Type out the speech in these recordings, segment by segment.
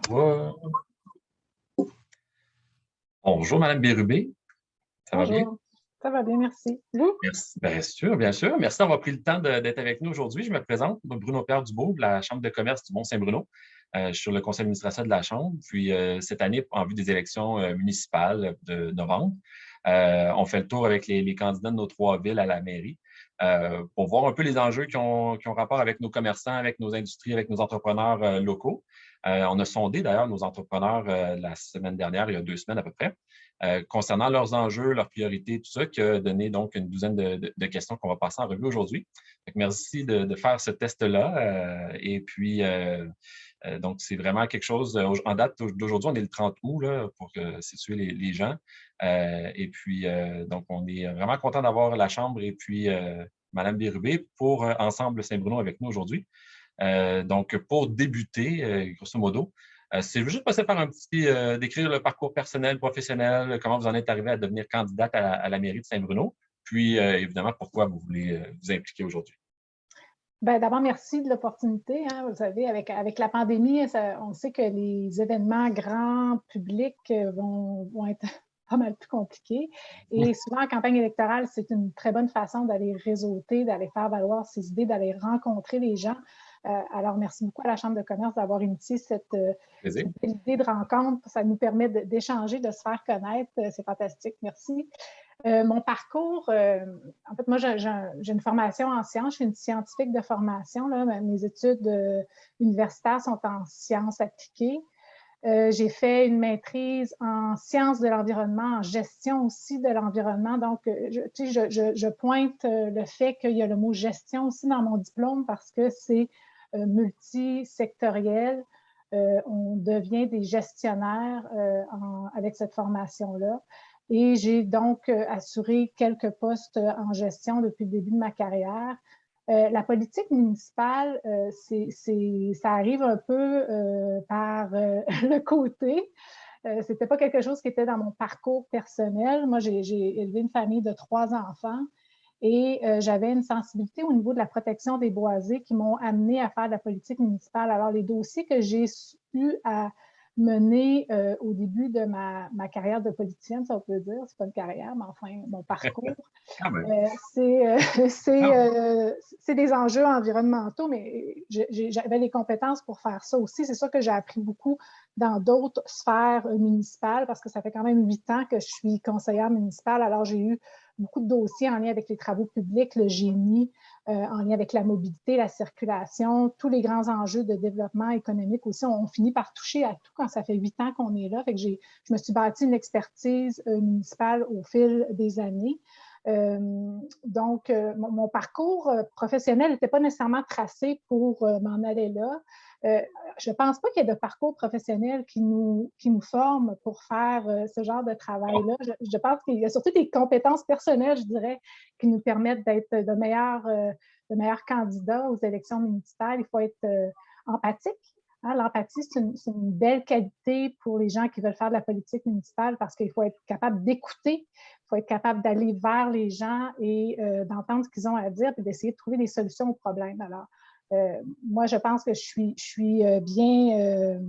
Ouais. Bonjour, Madame Bérubé. Ça va bien? Bonjour, ça va bien, merci. Vous? Merci. Bien sûr, bien sûr. Merci d'avoir pris le temps d'être avec nous aujourd'hui. Je me présente, Bruno Père Dubourg, de la Chambre de commerce du Mont-Saint-Bruno. Je suis sur le conseil d'administration de la Chambre. Puis, cette année, en vue des élections municipales de novembre, on fait le tour avec les candidats de nos trois villes à la mairie pour voir un peu les enjeux qui ont rapport avec nos commerçants, avec nos industries, avec nos entrepreneurs locaux. On a sondé d'ailleurs nos entrepreneurs la semaine dernière, il y a 2 semaines à peu près. Concernant leurs enjeux, leurs priorités, tout ça, qui a donné donc une douzaine de questions qu'on va passer en revue aujourd'hui. Merci de faire ce test-là. Et puis, donc, c'est vraiment quelque chose, en date d'aujourd'hui, on est le 30 août là, pour situer les gens. Et puis, donc, on est vraiment content d'avoir la Chambre et puis Mme Bérubé pour Ensemble Saint-Bruno avec nous aujourd'hui. Donc, pour débuter, grosso modo, c'est juste passer par un petit, décrire le parcours personnel, professionnel, comment vous en êtes arrivé à devenir candidate à la mairie de Saint-Bruno, puis évidemment, pourquoi vous voulez vous impliquer aujourd'hui. Ben, d'abord, merci de l'opportunité. Hein. Vous savez, avec la pandémie, on sait que les événements grand public vont être pas mal plus compliqués. Et souvent, en campagne électorale, c'est une très bonne façon d'aller réseauter, d'aller faire valoir ses idées, d'aller rencontrer les gens. Alors, merci beaucoup à la Chambre de commerce d'avoir initié cette Plaisir. belle idée de rencontre. Ça nous permet d'échanger, de se faire connaître. C'est fantastique. Merci. Mon parcours, en fait, moi, j'ai une formation en sciences. Je suis une scientifique de formation. Là. Mes études universitaires sont en sciences appliquées. J'ai fait une maîtrise en sciences de l'environnement, en gestion aussi de l'environnement. Donc, je pointe le fait qu'il y a le mot gestion aussi dans mon diplôme parce que c'est multisectoriel. On devient des gestionnaires avec cette formation-là. Et j'ai donc assuré quelques postes en gestion depuis le début de ma carrière. La politique municipale, ça arrive un peu par le côté. Ce n'était pas quelque chose qui était dans mon parcours personnel. Moi, j'ai élevé une famille de 3 enfants et j'avais une sensibilité au niveau de la protection des boisés qui m'ont amené à faire de la politique municipale. Alors, les dossiers que j'ai eu à mener au début de ma carrière de politicienne, ça on peut dire, c'est pas une carrière, mais enfin, mon parcours, Quand même. c'est des enjeux environnementaux, mais j'avais les compétences pour faire ça aussi. C'est sûr que j'ai appris beaucoup dans d'autres sphères municipales parce que ça fait quand même 8 ans que je suis conseillère municipale. Alors, j'ai eu beaucoup de dossiers en lien avec les travaux publics, le génie, en lien avec la mobilité, la circulation, tous les grands enjeux de développement économique aussi. On finit par toucher à tout quand ça fait 8 ans qu'on est là. Fait que je me suis bâti une expertise municipale au fil des années. Donc, mon parcours professionnel n'était pas nécessairement tracé pour m'en aller là. Je ne pense pas qu'il y ait de parcours professionnel qui nous forme pour faire ce genre de travail-là. Je pense qu'il y a surtout des compétences personnelles, je dirais, qui nous permettent d'être de meilleurs candidats aux élections municipales. Il faut être empathique. Hein, l'empathie, c'est une belle qualité pour les gens qui veulent faire de la politique municipale parce qu'il faut être capable d'écouter, il faut être capable d'aller vers les gens et d'entendre ce qu'ils ont à dire et d'essayer de trouver des solutions aux problèmes. Alors, moi, je pense que je suis bien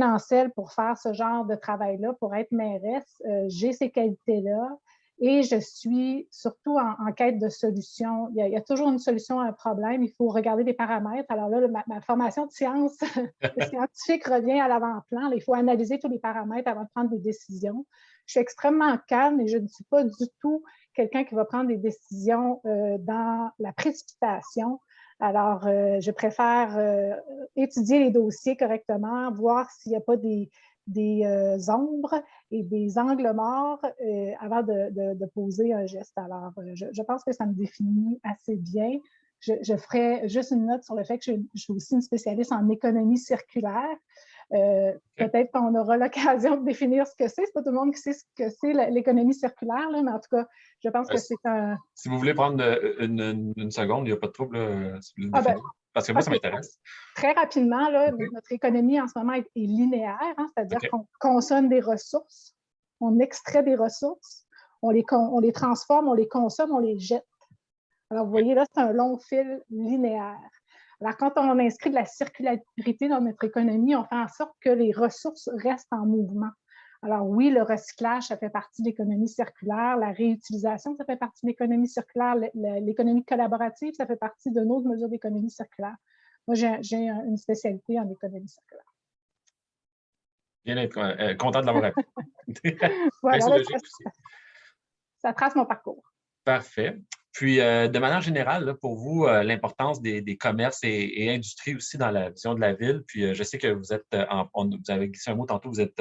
en selle pour faire ce genre de travail-là, pour être mairesse. J'ai ces qualités-là et je suis surtout en quête de solutions. Il y a toujours une solution à un problème. Il faut regarder les paramètres. Alors là, ma formation de science, de scientifique revient à l'avant-plan. Il faut analyser tous les paramètres avant de prendre des décisions. Je suis extrêmement calme et je ne suis pas du tout quelqu'un qui va prendre des décisions dans la précipitation. Alors, je préfère étudier les dossiers correctement, voir s'il n'y a pas des ombres et des angles morts avant de poser un geste. Alors, je pense que ça me définit assez bien. Je ferai juste une note sur le fait que je suis aussi une spécialiste en économie circulaire. Peut-être qu'on aura l'occasion de définir ce que c'est. C'est pas tout le monde qui sait ce que c'est l'économie circulaire, là, mais en tout cas, je pense que c'est un... Si vous voulez prendre une seconde, il n'y a pas de trouble si vous le Ah ben, définissez. Parce que moi, ça OK. m'intéresse. Très rapidement, là, OK. notre économie en ce moment est linéaire, hein, c'est-à-dire OK. qu'on consomme des ressources, on extrait des ressources, on les transforme, on les consomme, on les jette. Alors, vous Oui. voyez, là, c'est un long fil linéaire. Alors, quand on inscrit de la circularité dans notre économie, on fait en sorte que les ressources restent en mouvement. Alors oui, le recyclage, ça fait partie de l'économie circulaire, la réutilisation, ça fait partie de l'économie circulaire, l'économie collaborative, ça fait partie de nos mesures d'économie circulaire. Moi, j'ai une spécialité en économie circulaire. Bien d'être content de l'avoir appris. Voilà, c'est logique aussi. Ça trace mon parcours. Parfait. Puis, de manière générale, là, pour vous, l'importance des commerces et industries aussi dans la vision de la ville. Puis, je sais que vous êtes, vous avez glissé un mot tantôt, vous êtes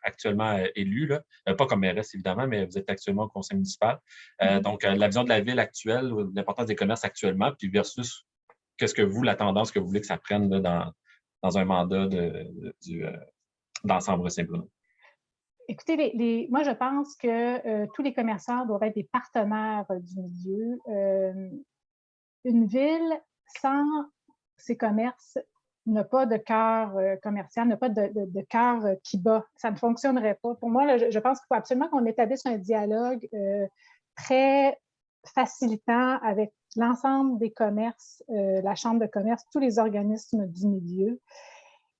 actuellement élu, là. Pas comme mairesse, évidemment, mais vous êtes actuellement au conseil municipal. Donc, la vision de la ville actuelle, l'importance des commerces actuellement, puis versus qu'est-ce que vous, la tendance que vous voulez que ça prenne là, dans un mandat d'ensemble Saint-Bruno. Écoutez, moi, je pense que tous les commerçants doivent être des partenaires du milieu. Une ville sans ses commerces n'a pas de cœur commercial, n'a pas de cœur qui bat. Ça ne fonctionnerait pas. Pour moi, là, je pense qu'il faut absolument qu'on établisse un dialogue très facilitant avec l'ensemble des commerces, la Chambre de commerce, tous les organismes du milieu.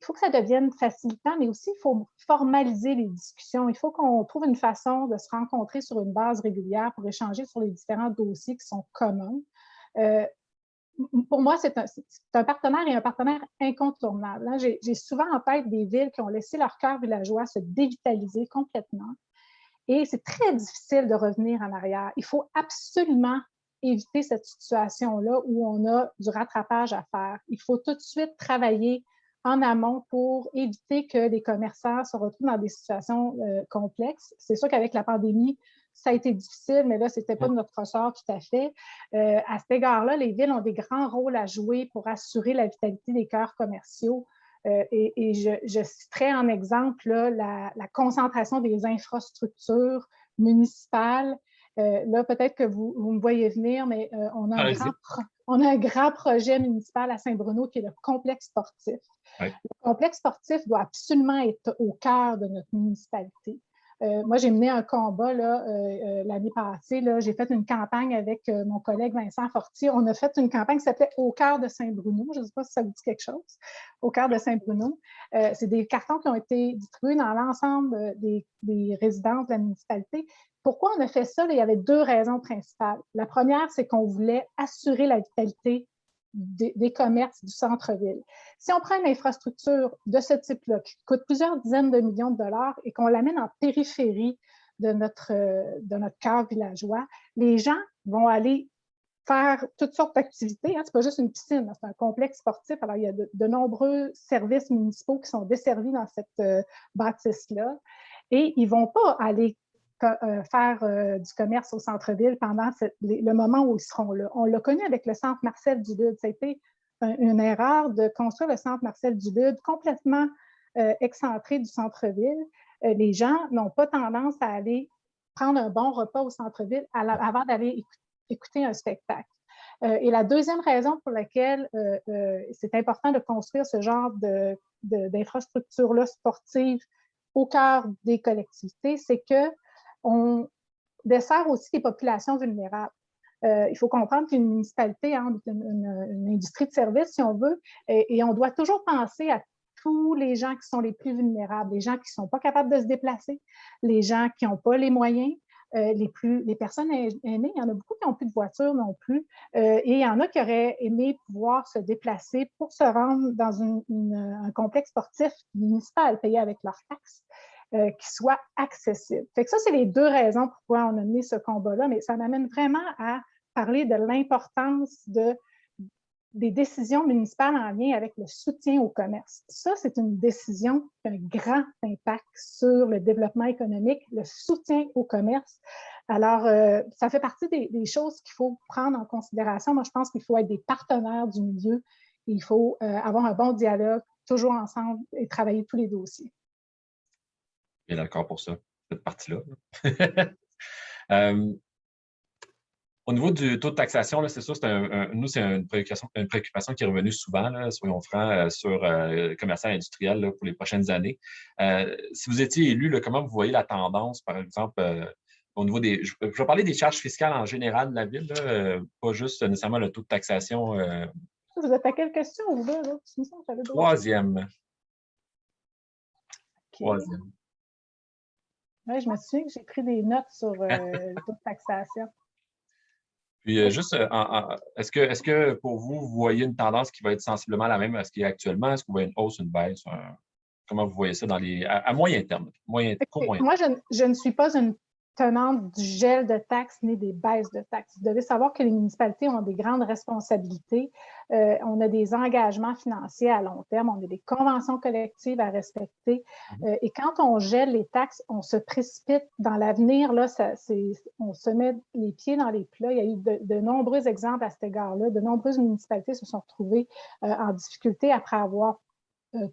Il faut que ça devienne facilitant, mais aussi il faut formaliser les discussions. Il faut qu'on trouve une façon de se rencontrer sur une base régulière pour échanger sur les différents dossiers qui sont communs. Pour moi, c'est un partenaire et un partenaire incontournable. J'ai souvent en tête des villes qui ont laissé leur cœur villageois se dévitaliser complètement. Et c'est très difficile de revenir en arrière. Il faut absolument éviter cette situation-là où on a du rattrapage à faire. Il faut tout de suite travailler en amont pour éviter que les commerçants se retrouvent dans des situations complexes. C'est sûr qu'avec la pandémie, ça a été difficile, mais là, ce n'était pas de notre ressort tout à fait. À cet égard-là, les villes ont des grands rôles à jouer pour assurer la vitalité des cœurs commerciaux. Et je citerai en exemple là, la concentration des infrastructures municipales. Là, peut-être que vous me voyez venir, mais on a un grand projet municipal à Saint-Bruno qui est le complexe sportif. Oui. Le complexe sportif doit absolument être au cœur de notre municipalité. Moi, j'ai mené un combat l'année passée. J'ai fait une campagne avec mon collègue Vincent Fortier. On a fait une campagne qui s'appelait Au cœur de Saint-Bruno. Je ne sais pas si ça vous dit quelque chose. Au cœur de Saint-Bruno. C'est des cartons qui ont été distribués dans l'ensemble des résidences de la municipalité. Pourquoi on a fait ça? Il y avait deux raisons principales. La première, c'est qu'on voulait assurer la vitalité des commerces du centre-ville. Si on prend une infrastructure de ce type-là, qui coûte plusieurs dizaines de millions de dollars et qu'on l'amène en périphérie de notre cœur villageois, les gens vont aller faire toutes sortes d'activités. Hein. Ce n'est pas juste une piscine, c'est un complexe sportif. Alors, il y a de nombreux services municipaux qui sont desservis dans cette bâtisse-là. Et ils ne vont pas aller faire du commerce au centre-ville pendant le moment où ils seront là. On l'a connu avec le centre Marcel Dulude. Ça a été une erreur de construire le centre Marcel Dulude complètement excentré du centre-ville. Les gens n'ont pas tendance à aller prendre un bon repas au centre-ville avant d'aller écouter un spectacle. Et la deuxième raison pour laquelle c'est important de construire ce genre d'infrastructure-là sportive au cœur des collectivités, c'est qu'on dessert aussi les populations vulnérables. Il faut comprendre qu'une municipalité, hein, une industrie de service, si on veut, et on doit toujours penser à tous les gens qui sont les plus vulnérables, les gens qui ne sont pas capables de se déplacer, les gens qui n'ont pas les moyens, les personnes aînées. Il y en a beaucoup qui n'ont plus de voiture non plus, et il y en a qui auraient aimé pouvoir se déplacer pour se rendre dans un complexe sportif municipal payé avec leurs taxes. Qui soit accessible. Fait que ça, c'est les deux raisons pourquoi on a mené ce combat-là, mais ça m'amène vraiment à parler de l'importance des décisions municipales en lien avec le soutien au commerce. Ça, c'est une décision qui a un grand impact sur le développement économique, le soutien au commerce. Alors, ça fait partie des choses qu'il faut prendre en considération. Moi, je pense qu'il faut être des partenaires du milieu. Il faut avoir un bon dialogue, toujours ensemble, et travailler tous les dossiers. Bien d'accord pour ça, cette partie-là. Au niveau du taux de taxation, c'est sûr, nous, c'est une préoccupation qui est revenue souvent, là, soyons francs, sur le commercial industriel là, pour les prochaines années. Si vous étiez élu, là, comment vous voyez la tendance, par exemple, au niveau des... Je vais parler des charges fiscales en général de la ville, là, pas juste nécessairement le taux de taxation Vous êtes à quelle question, vous, là? Tu me sens que j'avais d'autres. Troisième. OK. Troisième. Ouais, je me souviens que j'ai pris des notes sur le taux de taxation. Puis juste, est-ce que pour vous, vous voyez une tendance qui va être sensiblement la même à ce qui est actuellement? Est-ce que vous voyez une hausse, une baisse? Comment vous voyez ça à moyen terme? Court moyen Moi, je ne suis pas une tenante du gel de taxes ni des baisses de taxes. Vous devez savoir que les municipalités ont des grandes responsabilités. On a des engagements financiers à long terme, on a des conventions collectives à respecter. Et quand on gèle les taxes, on se précipite dans l'avenir. Là, on se met les pieds dans les plats. Il y a eu de nombreux exemples à cet égard-là. De nombreuses municipalités se sont retrouvées en difficulté après avoir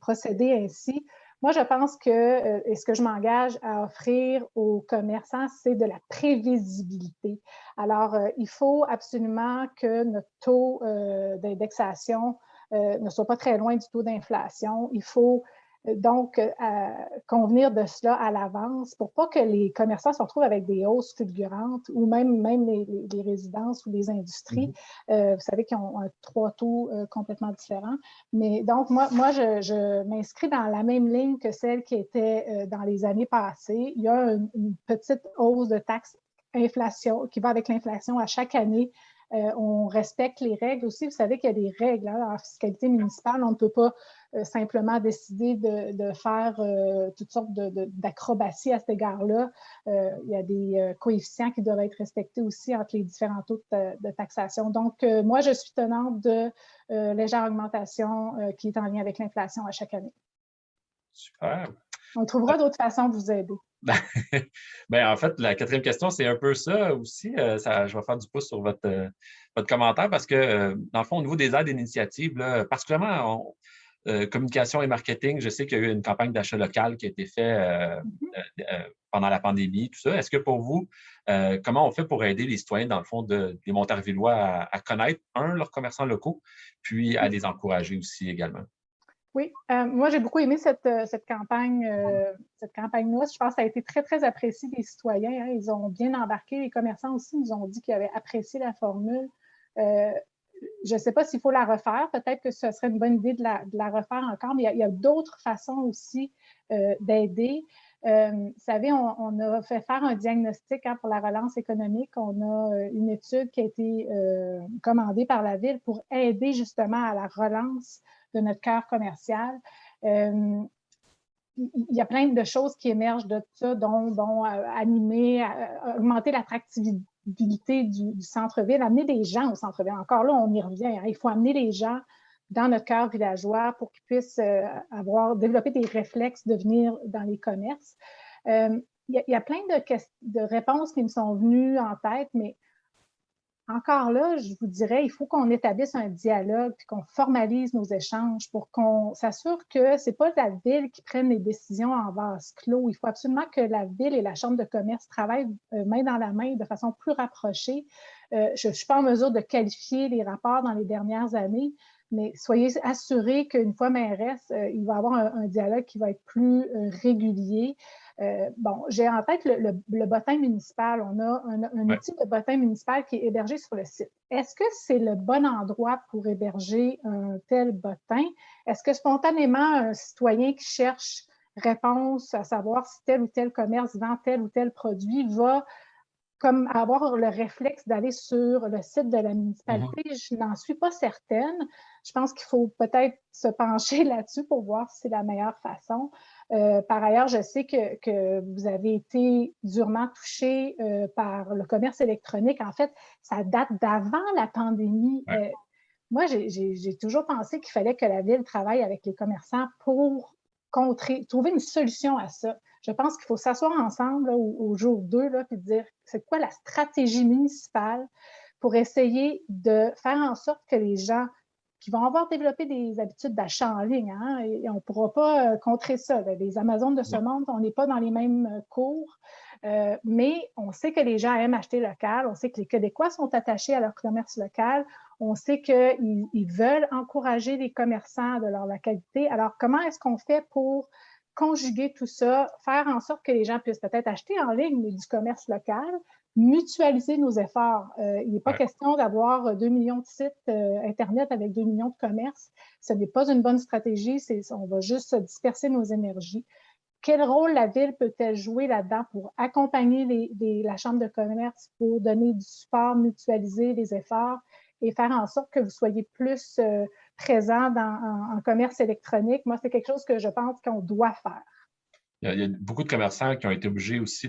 procédé ainsi. Moi, je pense que, et ce que je m'engage à offrir aux commerçants, c'est de la prévisibilité. Alors, il faut absolument que notre taux d'indexation ne soit pas très loin du taux d'inflation. Il faut donc convenir de cela à l'avance pour pas que les commerçants se retrouvent avec des hausses fulgurantes ou même les résidences ou les industries. Vous savez qu'ils ont trois taux complètement différents. Mais donc, moi je m'inscris dans la même ligne que celle qui était dans les années passées. Il y a une petite hausse de taxes inflation qui va avec l'inflation à chaque année. On respecte les règles aussi. Vous savez qu'il y a des règles en fiscalité municipale. On ne peut pas simplement décider de faire toutes sortes d'acrobaties à cet égard-là. Il y a des coefficients qui doivent être respectés aussi entre les différents taux de taxation. Donc, moi, je suis tenante de légère augmentation qui est en lien avec l'inflation à chaque année. Super. On trouvera d'autres façons de vous aider. Ben, en fait, la quatrième question, c'est un peu ça aussi. Je vais faire du pouce sur votre commentaire parce que, dans le fond, au niveau des aides et initiatives, là, particulièrement communication et marketing, je sais qu'il y a eu une campagne d'achat local qui a été faite pendant la pandémie, tout ça. Est-ce que pour vous, comment on fait pour aider les citoyens, dans le fond, des Montarvillois à connaître, leurs commerçants locaux, puis à les encourager aussi également? Oui, moi j'ai beaucoup aimé cette campagne-là. Je pense que ça a été très, très apprécié des citoyens. Hein. Ils ont bien embarqué. Les commerçants aussi nous ont dit qu'ils avaient apprécié la formule. Je ne sais pas s'il faut la refaire. Peut-être que ce serait une bonne idée de la refaire encore, mais il y a d'autres façons aussi d'aider. Vous savez, on a fait faire un diagnostic pour la relance économique. On a une étude qui a été commandée par la Ville pour aider justement à la relance de notre cœur commercial. Il y a plein de choses qui émergent de ça, dont animer, augmenter l'attractivité du centre-ville, amener des gens au centre-ville. Encore là, on y revient. Hein. Il faut amener les gens dans notre cœur villageois pour qu'ils puissent développer des réflexes de venir dans les commerces. Il y a plein de réponses qui me sont venues en tête, mais encore là, je vous dirais, il faut qu'on établisse un dialogue puis qu'on formalise nos échanges pour qu'on s'assure que ce n'est pas la Ville qui prenne les décisions en vase clos. Il faut absolument que la Ville et la Chambre de commerce travaillent main dans la main de façon plus rapprochée. Je ne suis pas en mesure de qualifier les rapports dans les dernières années, mais soyez assurés qu'une fois mairesse, il va y avoir un dialogue qui va être plus régulier. Bon, j'ai en tête le bottin municipal. On a un outil de bottin municipal qui est hébergé sur le site. Est-ce que c'est le bon endroit pour héberger un tel bottin? Est-ce que spontanément, un citoyen qui cherche réponse à savoir si tel ou tel commerce vend tel ou tel produit va comme avoir le réflexe d'aller sur le site de la municipalité? Je n'en suis pas certaine. Je pense qu'il faut peut-être se pencher là-dessus pour voir si c'est la meilleure façon. Par ailleurs, je sais que vous avez été durement touché par le commerce électronique. En fait, ça date d'avant la pandémie. Ouais. Moi, j'ai toujours pensé qu'il fallait que la Ville travaille avec les commerçants pour trouver une solution à ça. Je pense qu'il faut s'asseoir ensemble là, au jour 2 et dire c'est quoi la stratégie municipale pour essayer de faire en sorte que les gens qui vont avoir développé des habitudes d'achat en ligne, hein, et on ne pourra pas contrer ça. Là. Les Amazones de ce monde, on n'est pas dans les mêmes cours, mais on sait que les gens aiment acheter local, on sait que les Québécois sont attachés à leur commerce local, on sait qu'ils veulent encourager les commerçants de leur localité. Alors, comment est-ce qu'on fait pour conjuguer tout ça, faire en sorte que les gens puissent peut-être acheter en ligne, mais du commerce local, mutualiser nos efforts. Il n'est pas question d'avoir 2 millions de sites Internet avec 2 millions de commerces. Ce n'est pas une bonne stratégie. On va juste disperser nos énergies. Quel rôle la Ville peut-elle jouer là-dedans pour accompagner la Chambre de commerce, pour donner du support, mutualiser les efforts et faire en sorte que vous soyez plus présent en commerce électronique? Moi, c'est quelque chose que je pense qu'on doit faire. Il y a beaucoup de commerçants qui ont été obligés aussi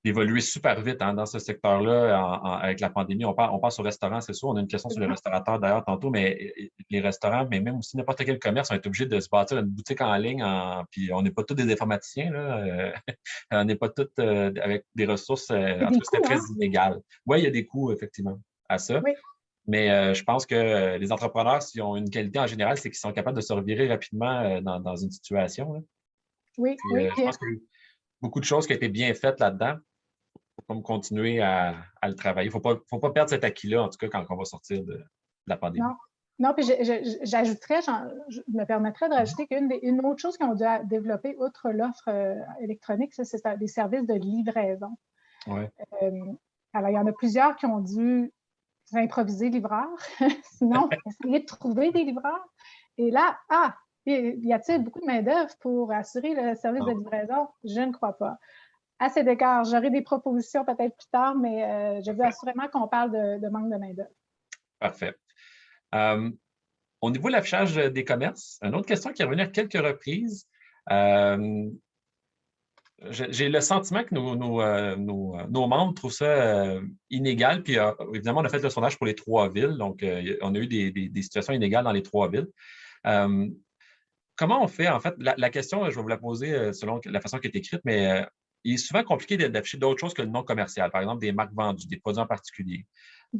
d'évoluer super vite dans ce secteur-là avec la pandémie. On passe au restaurant, c'est sûr. On a une question sur les restaurateurs d'ailleurs tantôt, mais les restaurants, mais même aussi n'importe quel commerce, ont été obligés de se bâtir une boutique en ligne. Puis on n'est pas tous des informaticiens, là. On n'est pas tous avec des ressources. En tout cas, c'était très inégal. Oui, il y a des coûts, effectivement, à ça. Oui. Mais je pense que les entrepreneurs, s'ils ont une qualité en général, c'est qu'ils sont capables de se revirer rapidement dans une situation, là. Oui, Puis, je pense qu'il y a eu beaucoup de choses qui ont été bien faites là-dedans. Comme continuer à le travailler. Il ne faut pas perdre cet acquis-là, en tout cas, quand on va sortir de la pandémie. Non, puis j'ajouterais, je me permettrais de rajouter qu'une autre chose qu'on doit développer, outre l'offre électronique, c'est des services de livraison. Ouais. Alors, il y en a plusieurs qui ont dû improviser livreurs, sinon essayer de trouver des livreurs. Et là, y a-t-il beaucoup de main-d'œuvre pour assurer le service de livraison? Je ne crois pas. À cet égard, j'aurai des propositions peut-être plus tard, mais je veux assurément qu'on parle de manque de main-d'œuvre. Parfait. Au niveau de l'affichage des commerces, une autre question qui est revenue à quelques reprises. J'ai le sentiment que nos membres trouvent ça inégal. Puis, évidemment, on a fait le sondage pour les 3 villes. Donc, on a eu des situations inégales dans les 3 villes. Comment on fait? En fait, la question, je vais vous la poser selon la façon qui est écrite, mais il est souvent compliqué d'afficher d'autres choses que le nom commercial, par exemple des marques vendues, des produits en particulier.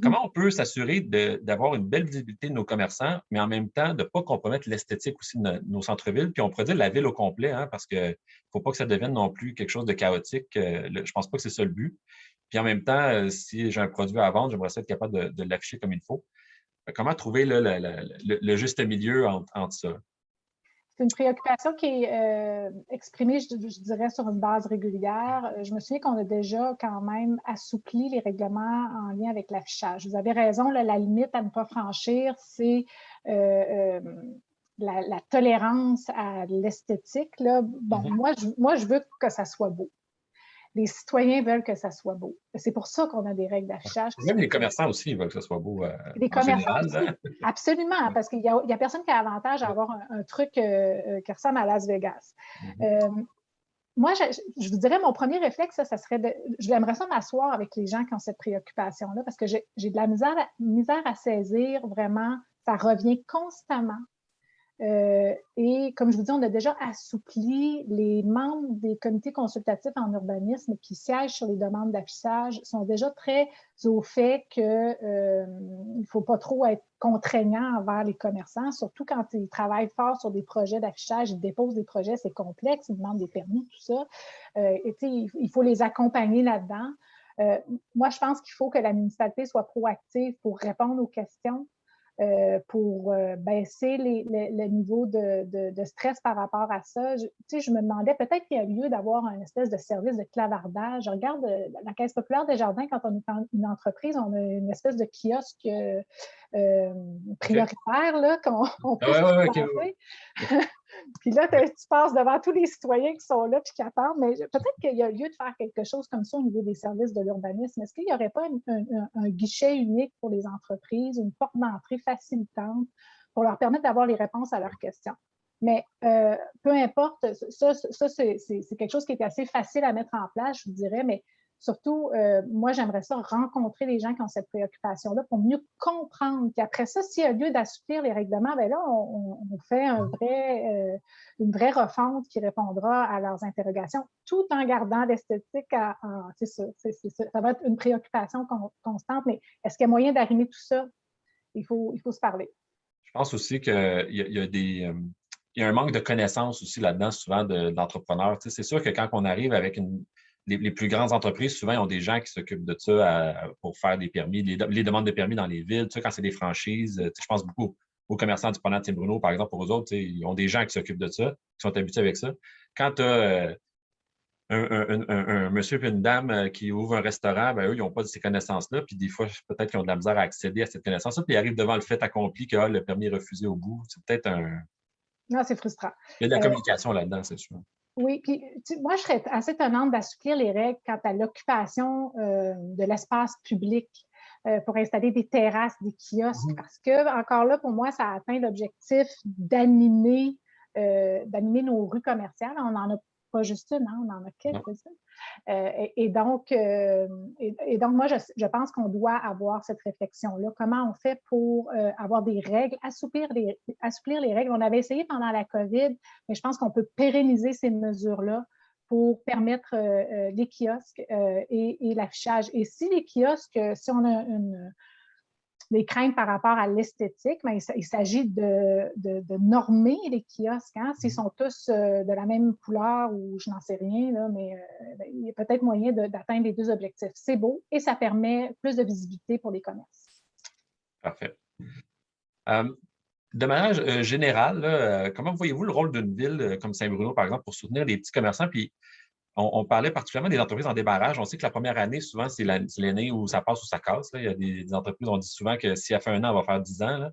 Comment on peut s'assurer d'avoir une belle visibilité de nos commerçants, mais en même temps de ne pas compromettre l'esthétique aussi de nos centres-villes, puis on pourrait dire la ville au complet, hein, parce qu'il ne faut pas que ça devienne non plus quelque chose de chaotique. Je ne pense pas que c'est ça le but. Puis en même temps, si j'ai un produit à vendre, j'aimerais être capable de l'afficher comme il faut. Comment trouver là, le juste milieu entre ça? C'est une préoccupation qui est exprimée, je dirais, sur une base régulière. Je me souviens qu'on a déjà quand même assoupli les règlements en lien avec l'affichage. Vous avez raison, là, la limite à ne pas franchir, c'est la tolérance à l'esthétique. Bon, moi, je veux que ça soit beau. Les citoyens veulent que ça soit beau. C'est pour ça qu'on a des règles d'affichage. Même les commerçants aussi, ils veulent que ça soit beau. Les commerçants aussi, absolument, parce qu'il n'y a personne qui a avantage à avoir un truc qui ressemble à Las Vegas. Moi, je vous dirais, mon premier réflexe, ça serait j'aimerais ça m'asseoir avec les gens qui ont cette préoccupation-là, parce que j'ai de la misère à saisir vraiment. Ça revient constamment. Et comme je vous dis, on a déjà assoupli. Les membres des comités consultatifs en urbanisme qui siègent sur les demandes d'affichage sont déjà très au fait qu'il ne faut pas trop être contraignant envers les commerçants, surtout quand ils travaillent fort sur des projets d'affichage, ils déposent des projets, c'est complexe, ils demandent des permis, tout ça. Il faut les accompagner là-dedans. Moi, je pense qu'il faut que la municipalité soit proactive pour répondre aux questions. Pour baisser le niveau de stress par rapport à ça. Je me demandais peut-être qu'il y a lieu d'avoir un espèce de service de clavardage. Je regarde la Caisse populaire des jardins, quand on est une entreprise, on a une espèce de kiosque prioritaire là, qu'on peut se Puis là, tu passes devant tous les citoyens qui sont là et qui attendent, mais peut-être qu'il y a lieu de faire quelque chose comme ça au niveau des services de l'urbanisme. Est-ce qu'il n'y aurait pas un guichet unique pour les entreprises, une porte d'entrée facilitante pour leur permettre d'avoir les réponses à leurs questions? Mais peu importe, ça c'est quelque chose qui est assez facile à mettre en place, je vous dirais, mais surtout, moi, j'aimerais ça rencontrer les gens qui ont cette préoccupation-là pour mieux comprendre. Puis après ça, s'il y a lieu d'assouplir les règlements, bien là, on fait une vraie refonte qui répondra à leurs interrogations, tout en gardant l'esthétique. C'est ça, ça va être une préoccupation constante, mais est-ce qu'il y a moyen d'arrimer tout ça? Il faut se parler. Je pense aussi qu'il y a un manque de connaissances aussi là-dedans, souvent, de l'entrepreneur. C'est sûr que quand on arrive avec les plus grandes entreprises, souvent, ils ont des gens qui s'occupent de ça pour faire des permis, les demandes de permis dans les villes. Quand c'est des franchises, je pense beaucoup aux commerçants du promenade Saint-Bruno, par exemple, pour eux autres, ils ont des gens qui s'occupent de ça, qui sont habitués avec ça. Quand tu as un monsieur et une dame qui ouvrent un restaurant, ben, eux, ils n'ont pas ces connaissances-là, puis des fois, peut-être qu'ils ont de la misère à accéder à cette connaissance-là, puis ils arrivent devant le fait accompli que le permis est refusé au bout. C'est peut-être un. Non, c'est frustrant. Il y a de la communication là-dedans, c'est sûr. Oui, puis moi, je serais assez tenante d'assouplir les règles quant à l'occupation de l'espace public pour installer des terrasses, des kiosques, parce que, encore là, pour moi, ça atteint l'objectif d'animer nos rues commerciales. On n'en a pas juste une, hein, on en a quelques-unes. Et donc, moi, je pense qu'on doit avoir cette réflexion-là. Comment on fait pour avoir des règles, assouplir les règles? On avait essayé pendant la COVID, mais je pense qu'on peut pérenniser ces mesures-là pour permettre les kiosques et l'affichage. Et si les kiosques, si on a des craintes par rapport à l'esthétique, mais il s'agit de normer les kiosques. Hein? S'ils sont tous de la même couleur ou je n'en sais rien, là, mais il y a peut-être moyen d'atteindre les deux objectifs. C'est beau et ça permet plus de visibilité pour les commerces. Parfait. De manière générale, là, comment voyez-vous le rôle d'une ville comme Saint-Bruno, par exemple, pour soutenir les petits commerçants? Puis on parlait particulièrement des entreprises en débarrage. On sait que la première année, souvent, c'est l'année où ça passe ou ça casse. Là. Il y a des entreprises, on dit souvent que si elle fait 1 an, elle va faire 10 ans.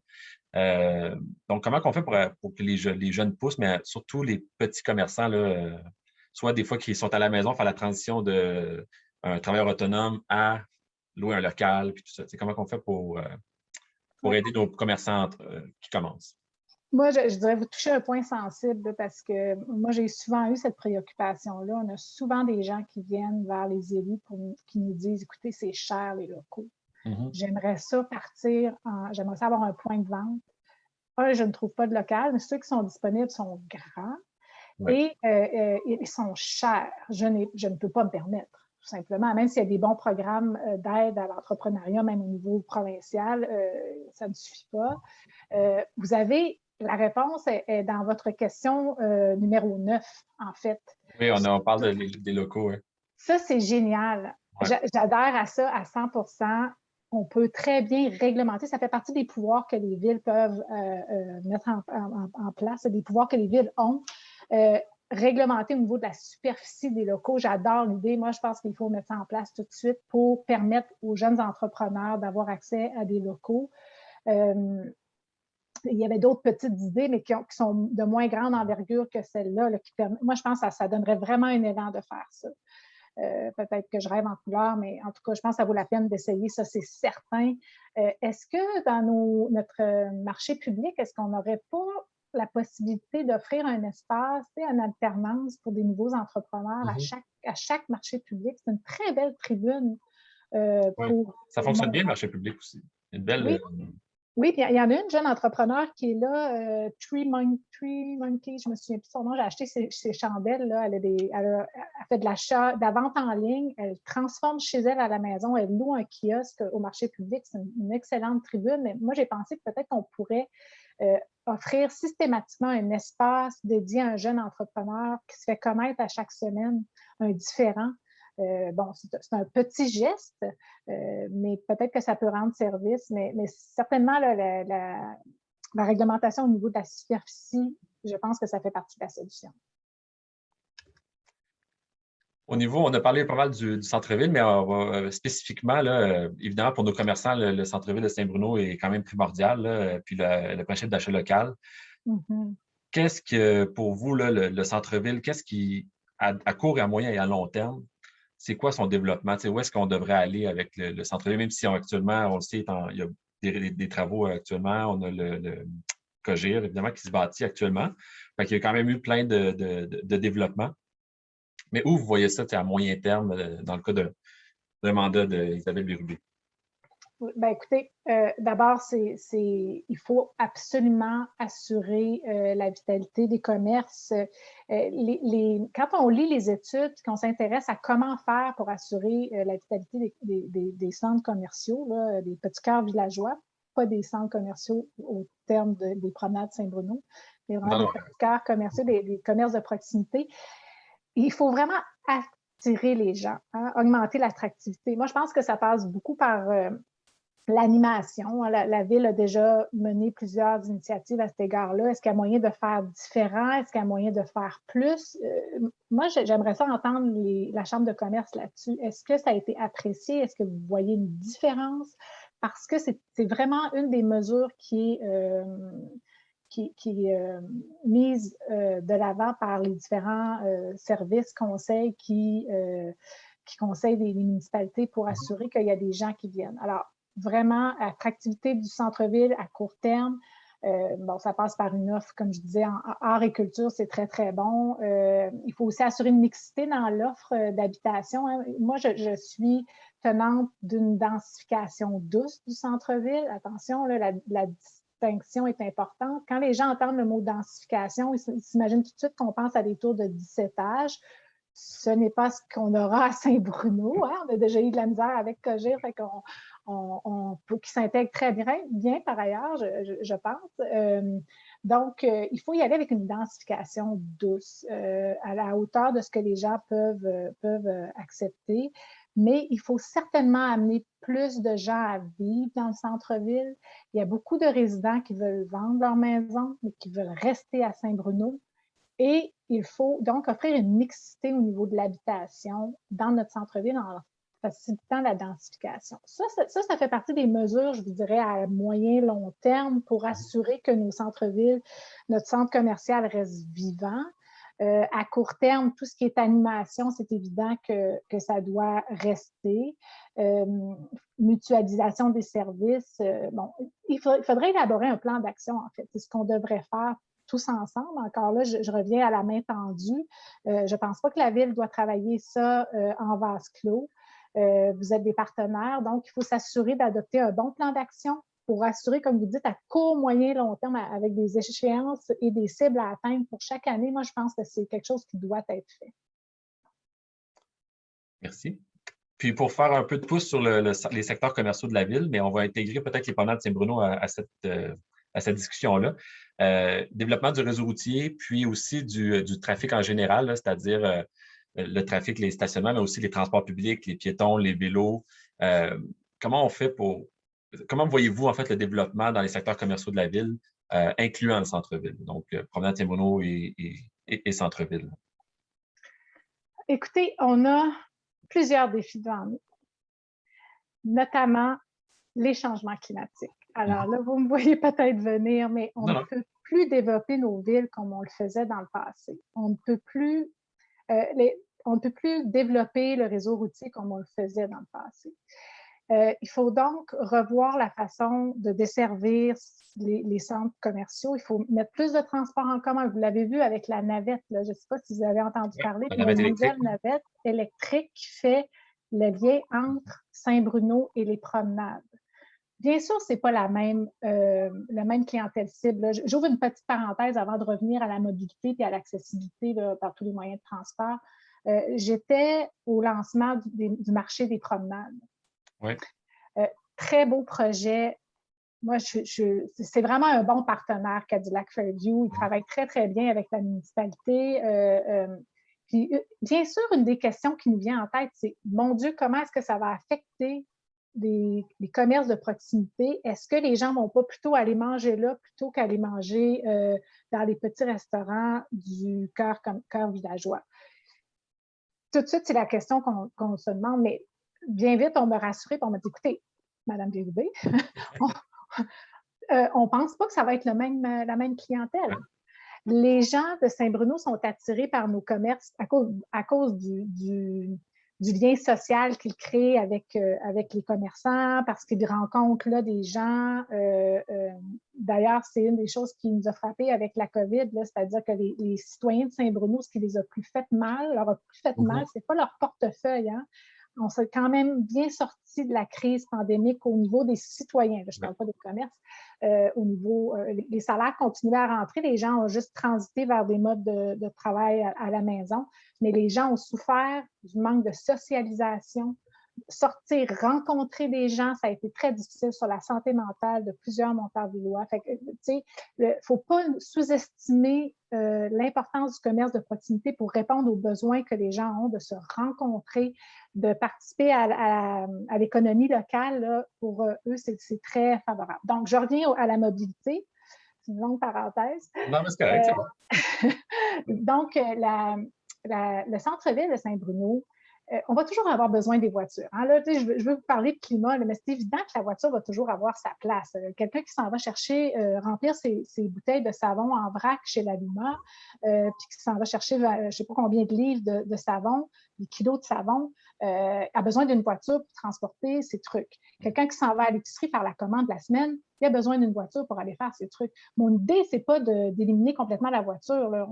Là. Donc, comment on fait pour que les jeunes poussent, mais surtout les petits commerçants, là, soit des fois qui sont à la maison, faire la transition d'un travailleur autonome à louer un local, puis tout ça. Comment on fait pour aider nos commerçants qui commencent? Moi, je dirais vous touchez un point sensible parce que moi, j'ai souvent eu cette préoccupation-là. On a souvent des gens qui viennent vers les élus qui nous disent, écoutez, c'est cher les locaux. J'aimerais ça j'aimerais ça avoir un point de vente. Je ne trouve pas de local, mais ceux qui sont disponibles sont grands et ils sont chers. Je ne peux pas me permettre, tout simplement. Même s'il y a des bons programmes d'aide à l'entrepreneuriat, même au niveau provincial, ça ne suffit pas. Vous avez la réponse est dans votre question numéro 9, en fait. Oui, on parle des locaux. Oui. Ça, c'est génial. Ouais. J'adhère à ça à 100%. On peut très bien réglementer. Ça fait partie des pouvoirs que les villes peuvent mettre en place, des pouvoirs que les villes ont. Réglementer au niveau de la superficie des locaux, j'adore l'idée. Moi, je pense qu'il faut mettre ça en place tout de suite pour permettre aux jeunes entrepreneurs d'avoir accès à des locaux. Il y avait d'autres petites idées, mais qui sont de moins grande envergure que celle-là. Moi, je pense que ça donnerait vraiment un élan de faire ça. Peut-être que je rêve en couleur, mais en tout cas, je pense que ça vaut la peine d'essayer, ça, c'est certain. Est-ce que dans notre marché public, est-ce qu'on n'aurait pas la possibilité d'offrir un espace, en alternance pour des nouveaux entrepreneurs à chaque marché public? C'est une très belle tribune. Ça fonctionne bien, le marché public aussi. Une belle... Oui, puis il y en a une jeune entrepreneur qui est là, Tree Monkey, je me souviens plus de son nom, j'ai acheté ses chandelles, là, elle fait de la vente en ligne, elle transforme chez elle à la maison, elle loue un kiosque au marché public, c'est une excellente tribune, mais moi j'ai pensé que peut-être qu'on pourrait offrir systématiquement un espace dédié à un jeune entrepreneur qui se fait connaître à chaque semaine, un différent. C'est un petit geste, mais peut-être que ça peut rendre service, mais certainement la réglementation au niveau de la superficie, je pense que ça fait partie de la solution. Au niveau, on a parlé pas mal du centre-ville, mais on va, spécifiquement, là, évidemment, pour nos commerçants, le centre-ville de Saint-Bruno est quand même primordial, là, puis le principe d'achat local. Qu'est-ce que, pour vous, là, le centre-ville, qu'est-ce qui, à court et à moyen et à long terme, c'est quoi son développement? Où est-ce qu'on devrait aller avec le centre-ville, même si actuellement, on le sait, il y a des travaux actuellement, on a le COGIR, évidemment, qui se bâtit actuellement. Fait qu'il y a quand même eu plein de développement. Mais où vous voyez ça à moyen terme dans le cas d'un mandat d'Isabelle Bérubé? Ben, écoutez, d'abord, il faut absolument assurer la vitalité des commerces. Quand on lit les études et qu'on s'intéresse à comment faire pour assurer la vitalité des centres commerciaux, là, des petits cœurs villageois, pas des centres commerciaux au terme des promenades Saint-Bruno, mais vraiment des petits cœurs commerciaux, des commerces de proximité, il faut vraiment attirer les gens, hein, augmenter l'attractivité. Moi, je pense que ça passe beaucoup par l'animation. La Ville a déjà mené plusieurs initiatives à cet égard-là. Est-ce qu'il y a moyen de faire différent? Est-ce qu'il y a moyen de faire plus? Moi, j'aimerais ça entendre la Chambre de commerce là-dessus. Est-ce que ça a été apprécié? Est-ce que vous voyez une différence? Parce que c'est vraiment une des mesures qui est mise de l'avant par les différents services, conseils qui conseillent les municipalités pour assurer qu'il y a des gens qui viennent. Alors, vraiment, attractivité du centre-ville à court terme. Bon, ça passe par une offre, comme je disais, en art et culture, c'est très, très bon. Il faut aussi assurer une mixité dans l'offre d'habitation. Hein. Moi, je suis tenante d'une densification douce du centre-ville. Attention, là, la distinction est importante. Quand les gens entendent le mot densification, ils s'imaginent tout de suite qu'on pense à des tours de 17 étages. Ce n'est pas ce qu'on aura à Saint-Bruno. Hein? On a déjà eu de la misère avec Cogir, fait qui s'intègre très bien par ailleurs, je pense. Donc, il faut y aller avec une densification douce, à la hauteur de ce que les gens peuvent accepter. Mais il faut certainement amener plus de gens à vivre dans le centre-ville. Il y a beaucoup de résidents qui veulent vendre leur maison, mais qui veulent rester à Saint-Bruno. Et il faut donc offrir une mixité au niveau de l'habitation dans notre centre-ville en facilitant la densification. Ça fait partie des mesures, je vous dirais, à moyen long terme pour assurer que nos centres-villes, notre centre commercial reste vivant. À court terme, tout ce qui est animation, c'est évident que ça doit rester. Mutualisation des services. Bon, il faudrait élaborer un plan d'action, en fait. C'est ce qu'on devrait faire tous ensemble. Encore là, je reviens à la main tendue. Je ne pense pas que la Ville doit travailler ça en vase clos. Vous êtes des partenaires, donc il faut s'assurer d'adopter un bon plan d'action pour assurer, comme vous dites, à court, moyen, long terme, avec des échéances et des cibles à atteindre pour chaque année. Moi, je pense que c'est quelque chose qui doit être fait. Merci. Puis pour faire un peu de pouce sur les secteurs commerciaux de la Ville, mais on va intégrer peut-être les promenades de Saint-Bruno à cette discussion-là. Développement du réseau routier, puis aussi du trafic en général, c'est-à-dire le trafic, les stationnements, mais aussi les transports publics, les piétons, les vélos. Comment on fait comment voyez-vous en fait le développement dans les secteurs commerciaux de la Ville, incluant le centre-ville, donc promenade Saint-Bruno et centre-ville? Écoutez, on a plusieurs défis devant nous, notamment les changements climatiques. Alors là, vous me voyez peut-être venir, mais on ne peut plus développer nos villes comme on le faisait dans le passé. On ne peut plus développer le réseau routier comme on le faisait dans le passé. Il faut donc revoir la façon de desservir les centres commerciaux. Il faut mettre plus de transports en commun. Vous l'avez vu avec la navette. Là. Je ne sais pas si vous avez entendu parler. Il y a une nouvelle navette électrique qui fait le lien entre Saint-Bruno et les promenades. Bien sûr, ce n'est pas la même clientèle cible. J'ouvre une petite parenthèse avant de revenir à la mobilité et à l'accessibilité par tous les moyens de transport. J'étais au lancement du marché des promenades. Oui. Très beau projet. Moi, c'est vraiment un bon partenaire, Cadillac Fairview. Il travaille très, très bien avec la municipalité. Puis, bien sûr, une des questions qui nous vient en tête, c'est, mon Dieu, comment est-ce que ça va affecter les commerces de proximité? Est-ce que les gens ne vont pas plutôt aller manger là plutôt qu'aller manger dans les petits restaurants du cœur villageois? Tout de suite, c'est la question qu'on se demande, mais bien vite, on m'a rassuré et on m'a dit, écoutez, Mme Bérubé, on ne pense pas que ça va être la même clientèle. Les gens de Saint-Bruno sont attirés par nos commerces à cause du lien social qu'ils créent avec les commerçants, parce qu'ils rencontrent là des gens. D'ailleurs, c'est une des choses qui nous a frappé avec la COVID, c'est-à-dire que les citoyens de Saint-Bruno, ce qui les a plus fait mal, ce n'est pas leur portefeuille. Hein. On s'est quand même bien sorti de la crise pandémique au niveau des citoyens. Je ne parle pas des commerces. Au niveau, les salaires continuaient à rentrer. Les gens ont juste transité vers des modes de travail à la maison. Mais les gens ont souffert du manque de socialisation, sortir, rencontrer des gens, ça a été très difficile sur la santé mentale de plusieurs Montarvillois. Fait que, tu sais, il ne faut pas sous-estimer l'importance du commerce de proximité pour répondre aux besoins que les gens ont de se rencontrer, de participer à l'économie locale. Là, pour eux, c'est très favorable. Donc, je reviens à la mobilité. C'est une longue parenthèse. Non, mais c'est correct, c'est bon. Donc, le centre-ville de Saint-Bruno, on va toujours avoir besoin des voitures. Hein. Là, je veux vous parler de climat, là, mais c'est évident que la voiture va toujours avoir sa place. Quelqu'un qui s'en va chercher, remplir ses bouteilles de savon en vrac chez Laluma, puis qui s'en va chercher, je ne sais pas combien de livres de savon, des kilos de savon, a besoin d'une voiture pour transporter ses trucs. Quelqu'un qui s'en va à l'épicerie faire la commande la semaine, il a besoin d'une voiture pour aller faire ses trucs. Mon idée, ce n'est pas d'éliminer complètement la voiture. Là.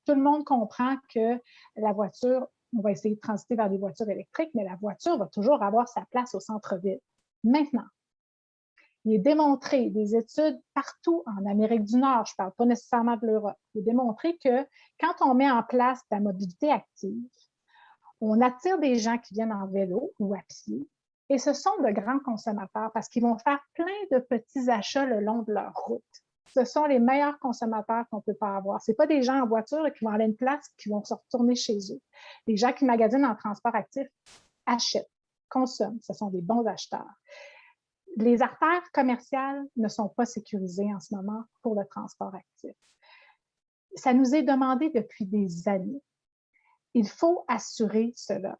Tout le monde comprend que la voiture, on va essayer de transiter vers des voitures électriques, mais la voiture va toujours avoir sa place au centre-ville. Maintenant, il est démontré, des études partout en Amérique du Nord, je ne parle pas nécessairement de l'Europe, il est démontré que quand on met en place la mobilité active, on attire des gens qui viennent en vélo ou à pied, et ce sont de grands consommateurs parce qu'ils vont faire plein de petits achats le long de leur route. Ce sont les meilleurs consommateurs qu'on ne peut pas avoir. Ce n'est pas des gens en voiture qui vont aller à une place et qui vont se retourner chez eux. Les gens qui magasinent en transport actif achètent, consomment. Ce sont des bons acheteurs. Les artères commerciales ne sont pas sécurisées en ce moment pour le transport actif. Ça nous est demandé depuis des années. Il faut assurer cela.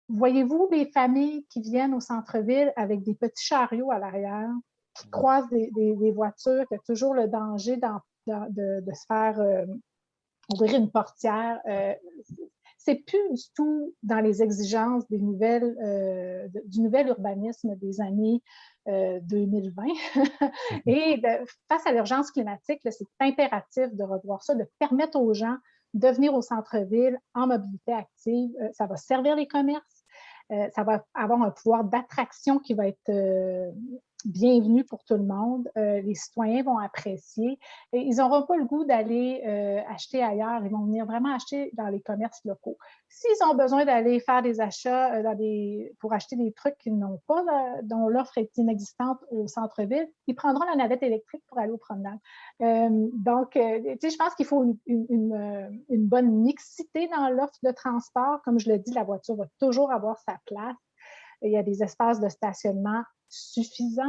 Voyez-vous les familles qui viennent au centre-ville avec des petits chariots à l'arrière, qui croisent des voitures, qui ont toujours le danger de se faire ouvrir une portière. C'est plus du tout dans les exigences du nouvel urbanisme des années 2020. Et face à l'urgence climatique, c'est impératif de revoir ça, de permettre aux gens de venir au centre-ville en mobilité active. Ça va servir les commerces. Ça va avoir un pouvoir d'attraction qui va être bienvenu pour tout le monde. Les citoyens vont apprécier. Et ils n'auront pas le goût d'aller acheter ailleurs. Ils vont venir vraiment acheter dans les commerces locaux. S'ils ont besoin d'aller faire des achats pour acheter des trucs qu'ils n'ont pas, dont l'offre est inexistante au centre-ville, ils prendront la navette électrique pour aller aux promenades. Donc, je pense qu'il faut une bonne mixité dans l'offre de transport. Comme je le dis, la voiture va toujours avoir sa place. Il y a des espaces de stationnement suffisants.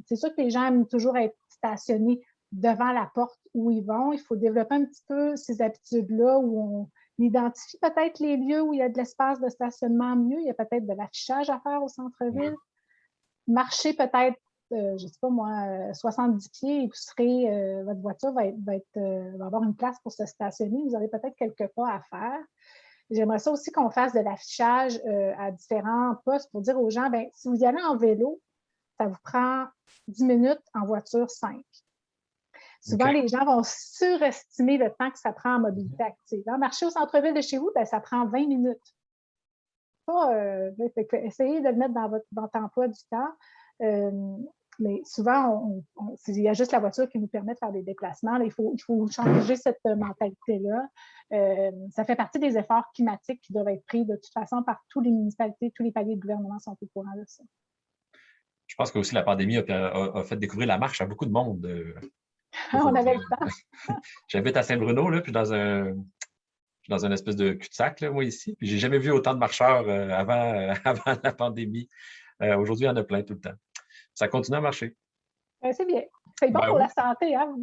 C'est sûr que les gens aiment toujours être stationnés devant la porte où ils vont. Il faut développer un petit peu ces habitudes-là où on identifie peut-être les lieux où il y a de l'espace de stationnement mieux. Il y a peut-être de l'affichage à faire au centre-ville. Marcher peut-être, je ne sais pas moi, 70 pieds et vous serez, votre voiture va avoir une place pour se stationner. Vous aurez peut-être quelques pas à faire. J'aimerais ça aussi qu'on fasse de l'affichage à différents postes pour dire aux gens, bien, si vous y allez en vélo, ça vous prend 10 minutes, en voiture 5. Souvent, les gens vont surestimer le temps que ça prend en mobilité active. Marcher au centre-ville de chez vous, bien, ça prend 20 minutes. Essayez de le mettre dans votre emploi du temps. Mais souvent, il y a juste la voiture qui nous permet de faire des déplacements. Là, il faut changer cette mentalité-là. Ça fait partie des efforts climatiques qui doivent être pris de toute façon par toutes les municipalités, tous les paliers de gouvernement sont au courant de ça. Je pense que aussi la pandémie a fait découvrir la marche à beaucoup de monde. On avait le temps. J'habite à Saint-Bruno, là, puis dans une espèce de cul-de-sac, là, moi, ici. Puis j'ai jamais vu autant de marcheurs avant la pandémie. Aujourd'hui, il y en a plein tout le temps. Ça continue à marcher. C'est bien. C'est bon pour la santé. Hein?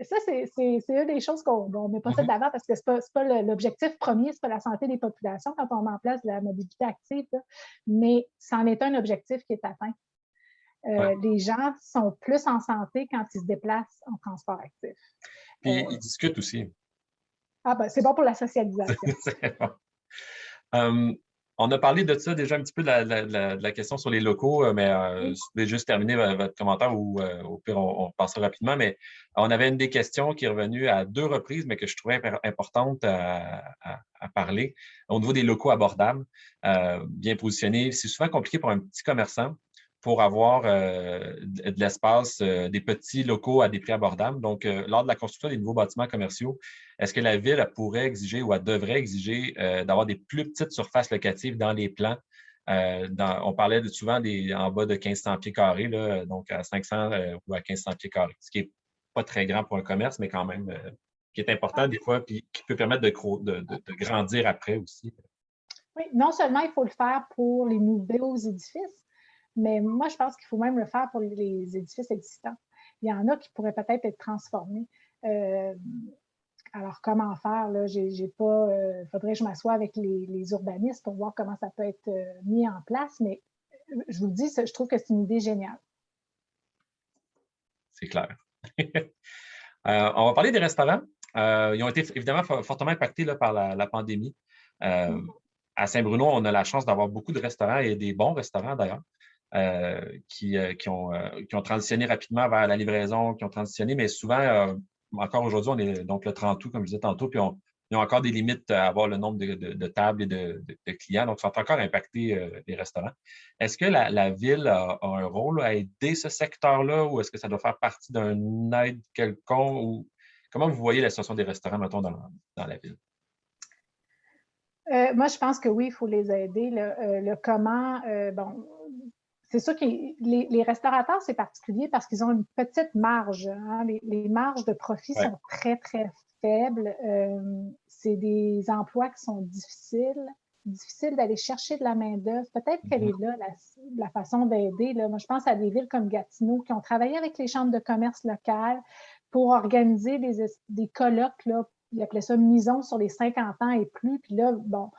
Ça, c'est une des choses qu'on ne met pas ça de l'avant parce que ce n'est pas l'objectif premier, ce n'est pas la santé des populations quand on met en place la mobilité active, là. Mais c'en est un objectif qui est atteint. Les gens sont plus en santé quand ils se déplacent en transport actif. Puis ils discutent aussi. Ah ben, c'est bon pour la socialisation. C'est bon. On a parlé de ça déjà un petit peu de la question sur les locaux, mais je vais juste terminer votre commentaire ou au pire, on passera rapidement. Mais on avait une des questions qui est revenue à 2 reprises, mais que je trouvais importante à parler. Au niveau des locaux abordables, bien positionnés, c'est souvent compliqué pour un petit commerçant pour avoir de l'espace, des petits locaux à des prix abordables. Donc, lors de la construction des nouveaux bâtiments commerciaux, est-ce que la ville pourrait exiger ou elle devrait exiger d'avoir des plus petites surfaces locatives dans les plans On parlait souvent en bas de 1500 pieds carrés, là, donc à 500 ou à 1500 pieds carrés, ce qui n'est pas très grand pour un commerce, mais quand même qui est important des fois, puis qui peut permettre de grandir après aussi. Oui, non seulement il faut le faire pour les nouveaux édifices, mais moi, je pense qu'il faut même le faire pour les édifices existants. Il y en a qui pourraient peut-être être transformés. Alors, comment faire? Là, j'ai pas. Faudrait que je m'assoie avec les urbanistes pour voir comment ça peut être mis en place, mais je vous le dis, je trouve que c'est une idée géniale. C'est clair. On va parler des restaurants. Ils ont été évidemment fortement impactés là, par la pandémie. À Saint-Bruno, on a la chance d'avoir beaucoup de restaurants et des bons restaurants d'ailleurs, qui ont transitionné rapidement vers la livraison, qui ont transitionné, mais souvent, encore aujourd'hui, on est donc le 30 août, comme je disais tantôt, puis ils ont encore des limites à avoir le nombre de tables et de clients, donc ils sont encore impactés, les restaurants. Est-ce que la ville a un rôle à aider ce secteur-là ou est-ce que ça doit faire partie d'un aide quelconque? Ou comment vous voyez la situation des restaurants, mettons, dans la ville? Moi, je pense que oui, il faut les aider. Le comment, bon, c'est sûr que les restaurateurs, c'est particulier parce qu'ils ont une petite marge. Hein. Les marges de profit sont très, très faibles. C'est des emplois qui sont difficiles d'aller chercher de la main-d'œuvre. Peut-être qu'elle est là, la façon d'aider. Moi, je pense à des villes comme Gatineau qui ont travaillé avec les chambres de commerce locales pour organiser des colloques, là. Ils appelaient ça mission sur les 50 ans et plus. Puis là, bon,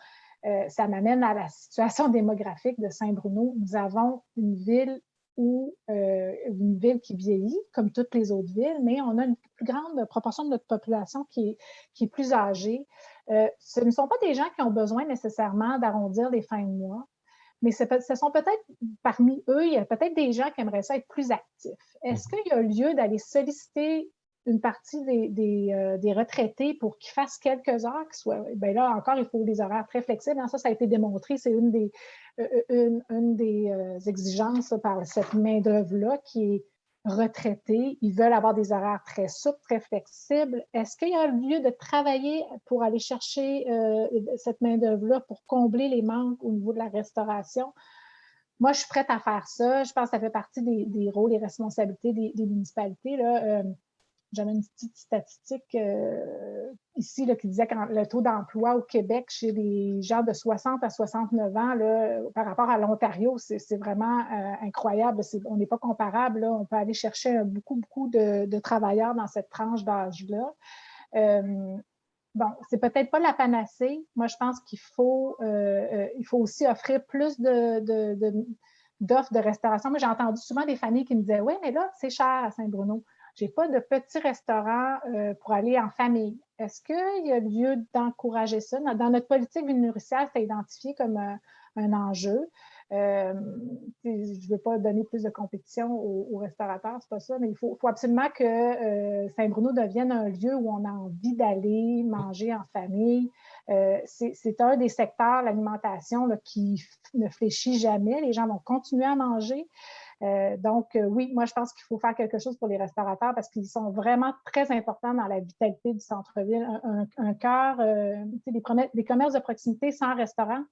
ça m'amène à la situation démographique de Saint-Bruno. Nous avons une ville qui vieillit, comme toutes les autres villes, mais on a une plus grande proportion de notre population qui est plus âgée. Ce ne sont pas des gens qui ont besoin nécessairement d'arrondir les fins de mois, mais ce sont peut-être, parmi eux, il y a peut-être des gens qui aimeraient ça être plus actifs. Est-ce qu'il y a lieu d'aller solliciter une partie des retraités pour qu'ils fassent quelques heures, bien là encore, il faut des horaires très flexibles. Ça a été démontré, c'est une des exigences par cette main-d'œuvre-là qui est retraitée. Ils veulent avoir des horaires très souples, très flexibles. Est-ce qu'il y a lieu de travailler pour aller chercher cette main-d'œuvre-là pour combler les manques au niveau de la restauration? Moi, je suis prête à faire ça. Je pense que ça fait partie des rôles et responsabilités des municipalités. Là. J'avais une petite statistique ici là, qui disait que le taux d'emploi au Québec chez les gens de 60 à 69 ans, là, par rapport à l'Ontario, c'est vraiment incroyable. On n'est pas comparable. Là. On peut aller chercher beaucoup, beaucoup de travailleurs dans cette tranche d'âge-là. Bon, c'est peut-être pas la panacée. Moi, je pense qu'il faut aussi offrir plus d'offres de restauration. Moi, j'ai entendu souvent des familles qui me disaient « Oui, mais là, c'est cher à Saint-Bruno. Je n'ai pas de petit restaurant pour aller en famille. » Est-ce qu'il y a lieu d'encourager ça? Dans notre politique ville nourricière, c'est identifié comme un enjeu. Je ne veux pas donner plus de compétition aux restaurateurs, c'est pas ça, mais il faut absolument que Saint-Bruno devienne un lieu où on a envie d'aller manger en famille. C'est un des secteurs, l'alimentation, qui ne fléchit jamais. Les gens vont continuer à manger. Donc, oui, moi, je pense qu'il faut faire quelque chose pour les restaurateurs parce qu'ils sont vraiment très importants dans la vitalité du centre-ville. Un cœur, les commerces de proximité sans restaurant,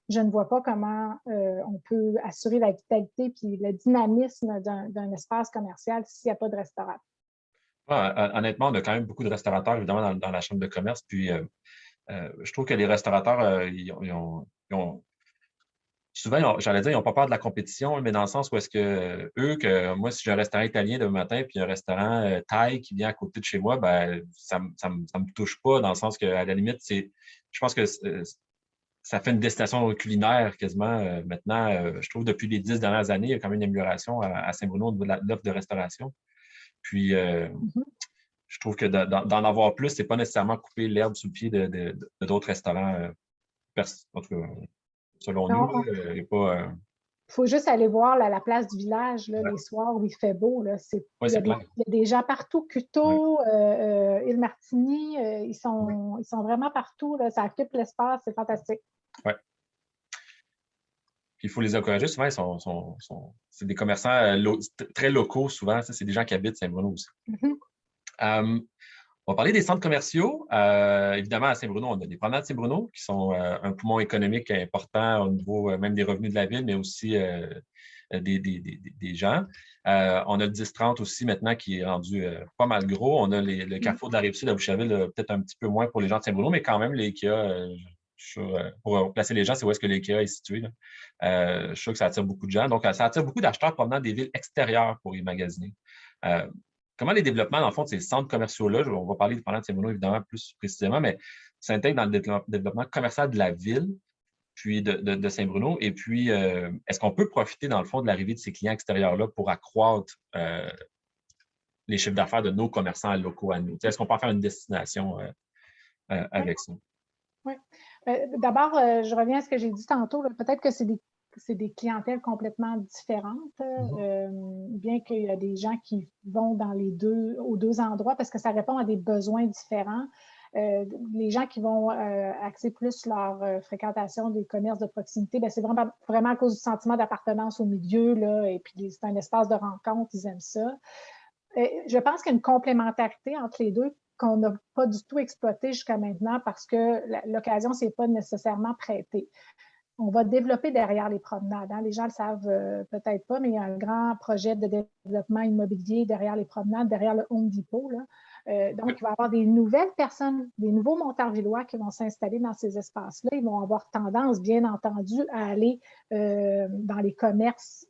je ne vois pas comment on peut assurer la vitalité et le dynamisme d'un espace commercial s'il n'y a pas de restaurant. Honnêtement, on a quand même beaucoup de restaurateurs, évidemment, dans la chambre de commerce. Puis, je trouve que les restaurateurs, souvent, j'allais dire, ils n'ont pas peur de la compétition, mais dans le sens où est-ce que moi, si j'ai un restaurant italien demain matin puis un restaurant thaï qui vient à côté de chez moi, ben, ça me touche pas dans le sens qu'à la limite, je pense que ça fait une destination culinaire quasiment maintenant. Je trouve depuis les 10 dernières années, il y a quand même une amélioration à Saint-Bruno au niveau de l'offre de restauration. Puis, je trouve que d'en avoir plus, c'est pas nécessairement couper l'herbe sous le pied de d'autres restaurants. En tout cas, selon nous, il n'y a pas. Il faut juste aller voir la place du village là, les soirs où il fait beau. Là. Il y a des gens partout, Cuteau, Île-Martigny, ils sont vraiment partout. Là. Ça occupe l'espace, c'est fantastique. Oui. Puis il faut les encourager. Souvent, c'est des commerçants très locaux, souvent. C'est des gens qui habitent Saint-Bruno aussi. On va parler des centres commerciaux. Évidemment, à Saint-Bruno, on a des promenades Saint-Bruno qui sont un poumon économique important au niveau même des revenus de la ville, mais aussi des gens. On a le 10-30 aussi maintenant qui est rendu pas mal gros. On a le carrefour de la Rive-Sud à Boucherville, peut-être un petit peu moins pour les gens de Saint-Bruno, mais quand même, l'IKEA, pour placer les gens, c'est où est-ce que l'IKEA est situé. Là. Je suis sûr que ça attire beaucoup de gens. Donc, ça attire beaucoup d'acheteurs provenant des villes extérieures pour y magasiner. Comment les développements, dans le fond, de ces centres commerciaux-là, on va parler de Saint-Bruno évidemment plus précisément, mais s'intègrent dans le développement commercial de la ville, puis de Saint-Bruno. Et puis, est-ce qu'on peut profiter, dans le fond, de l'arrivée de ces clients extérieurs-là pour accroître les chiffres d'affaires de nos commerçants locaux à nous? Est-ce qu'on peut en faire une destination avec ça? Oui. D'abord, je reviens à ce que j'ai dit tantôt. Peut-être que c'est des clientèles complètement différentes, bien qu'il y a des gens qui vont aux deux endroits parce que ça répond à des besoins différents. Les gens qui vont axer plus leur fréquentation des commerces de proximité, c'est vraiment à cause du sentiment d'appartenance au milieu, là, et puis c'est un espace de rencontre, ils aiment ça. Je pense qu'il y a une complémentarité entre les deux qu'on n'a pas du tout exploité jusqu'à maintenant parce que l'occasion ne s'est pas nécessairement prêtée. On va développer derrière les promenades. Hein. Les gens ne le savent peut-être pas, mais il y a un grand projet de développement immobilier derrière les promenades, derrière le Home Depot. Là. Donc, il va y avoir des nouvelles personnes, des nouveaux Montarvillois qui vont s'installer dans ces espaces-là. Ils vont avoir tendance, bien entendu, à aller dans les commerces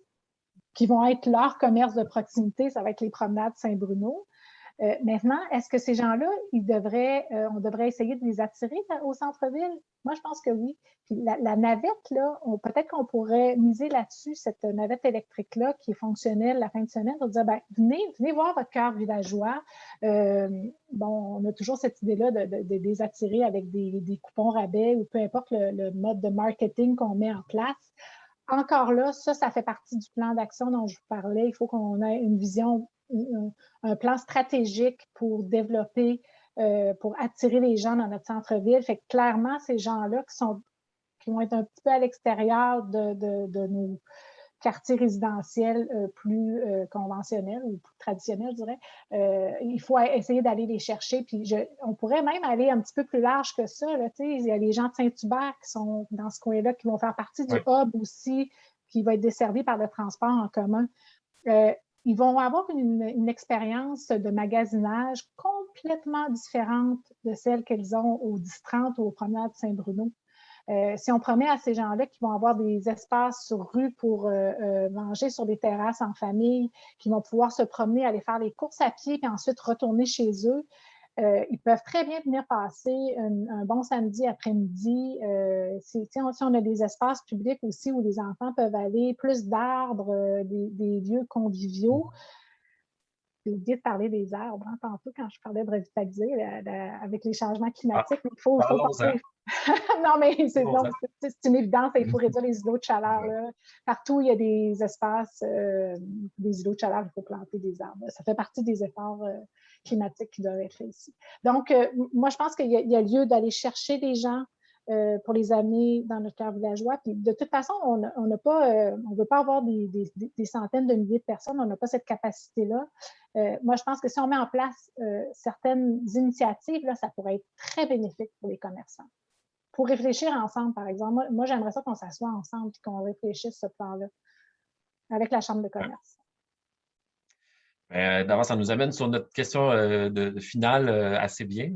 qui vont être leur commerce de proximité. Ça va être les promenades Saint-Bruno. Maintenant, est-ce que ces gens-là, on devrait essayer de les attirer au centre-ville? Moi, je pense que oui. Puis la navette, là, peut-être qu'on pourrait miser là-dessus, cette navette électrique-là qui est fonctionnelle la fin de semaine, pour dire, venez voir votre cœur villageois. On a toujours cette idée-là de les attirer avec des coupons rabais ou peu importe le mode de marketing qu'on met en place. Encore là, ça fait partie du plan d'action dont je vous parlais. Il faut qu'on ait une vision, un plan stratégique pour développer, pour attirer les gens dans notre centre-ville. Fait que clairement, ces gens-là qui vont être un petit peu à l'extérieur de nos quartiers résidentiels plus conventionnels ou plus traditionnels, je dirais, il faut essayer d'aller les chercher. Puis on pourrait même aller un petit peu plus large que ça. Là, il y a les gens de Saint-Hubert qui sont dans ce coin-là, qui vont faire partie du hub aussi, qui va être desservi par le transport en commun. Ils vont avoir une expérience de magasinage complètement différente de celle qu'ils ont au 10-30 ou aux promenades Saint-Bruno. Si on promet à ces gens-là qui vont avoir des espaces sur rue pour manger sur des terrasses en famille, qui vont pouvoir se promener, aller faire les courses à pied, puis ensuite retourner chez eux, ils peuvent très bien venir passer un bon samedi après-midi. Si on a des espaces publics aussi où les enfants peuvent aller, plus d'arbres, des lieux conviviaux. J'ai oublié de parler des arbres tantôt quand je parlais de revitaliser avec les changements climatiques. Il faut penser. Non, mais c'est une évidence. Il faut réduire les îlots de chaleur. Là. Partout où il y a des espaces, des îlots de chaleur, il faut planter des arbres. Ça fait partie des efforts climatiques qui doivent être faits ici. Donc, moi, je pense qu'il y a lieu d'aller chercher des gens pour les amener dans notre cœur villageois. Puis, de toute façon, on ne veut pas avoir des centaines de milliers de personnes. On n'a pas cette capacité-là. Moi, je pense que si on met en place certaines initiatives, là, ça pourrait être très bénéfique pour les commerçants. Pour réfléchir ensemble, par exemple. Moi j'aimerais ça qu'on s'assoie ensemble et qu'on réfléchisse ce plan-là avec la Chambre de commerce. D'avance, ça nous amène sur notre question de finale assez bien.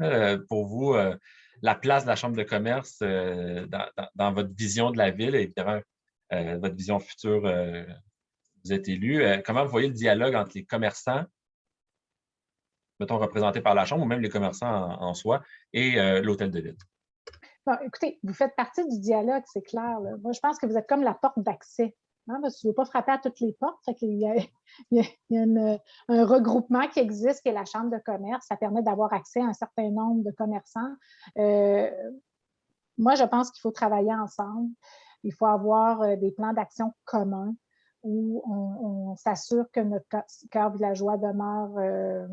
Pour vous, la place de la Chambre de commerce dans votre vision de la ville, évidemment, votre vision future, vous êtes élu. Comment vous voyez le dialogue entre les commerçants, mettons représentés par la Chambre, ou même les commerçants en soi, et l'hôtel de ville? Bon, écoutez, vous faites partie du dialogue, c'est clair. Là. Moi, je pense que vous êtes comme la porte d'accès. Hein, parce que tu ne veux pas frapper à toutes les portes. Il y a un regroupement qui existe, qui est la Chambre de commerce. Ça permet d'avoir accès à un certain nombre de commerçants. Moi, je pense qu'il faut travailler ensemble. Il faut avoir des plans d'action communs où on s'assure que notre cœur villageois demeure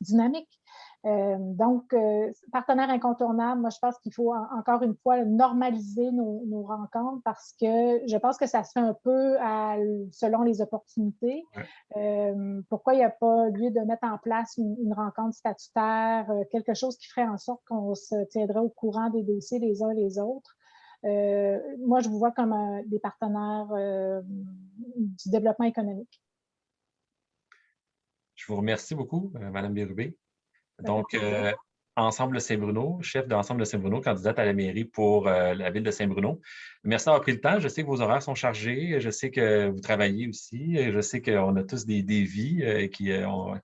dynamique. Donc, partenaire incontournable, moi, je pense qu'il faut encore une fois normaliser nos rencontres parce que je pense que ça se fait un peu selon les opportunités. Pourquoi il n'y a pas lieu de mettre en place une rencontre statutaire, quelque chose qui ferait en sorte qu'on se tiendrait au courant des dossiers les uns les autres? Moi, je vous vois comme des partenaires du développement économique. Je vous remercie beaucoup, Mme Bérubé. Ça fait Donc, plaisir. Ensemble Saint-Bruno, chef de Ensemble de Saint-Bruno, candidate à la mairie pour la ville de Saint-Bruno. Merci d'avoir pris le temps. Je sais que vos horaires sont chargés. Je sais que vous travaillez aussi. Je sais qu'on a tous des vies. Il y a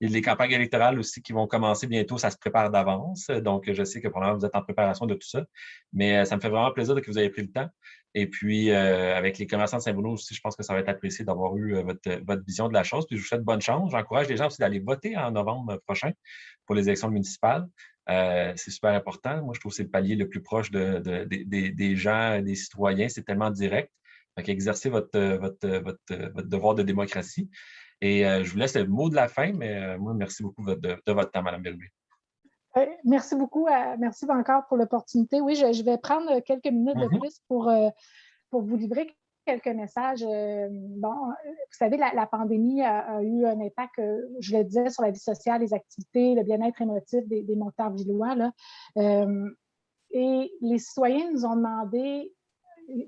des campagnes électorales aussi qui vont commencer bientôt. Ça se prépare d'avance. Donc, je sais que probablement vous êtes en préparation de tout ça. Mais ça me fait vraiment plaisir que vous ayez pris le temps. Et puis, avec les commerçants de Saint-Bruno aussi, je pense que ça va être apprécié d'avoir eu votre vision de la chose. Puis, je vous souhaite bonne chance. J'encourage les gens aussi d'aller voter en novembre prochain pour les élections municipales. C'est super important. Moi, je trouve que c'est le palier le plus proche des gens, des citoyens. C'est tellement direct. Donc, exercez votre devoir de démocratie. Et je vous laisse le mot de la fin, mais moi, merci beaucoup de votre temps, Mme Bérubé. Merci beaucoup. Merci encore pour l'opportunité. Oui, je vais prendre quelques minutes de plus pour vous livrer quelques messages. Bon, vous savez, la pandémie a eu un impact, je le disais, sur la vie sociale, les activités, le bien-être émotif des Montarvillois. Là. Et les citoyens nous ont demandé,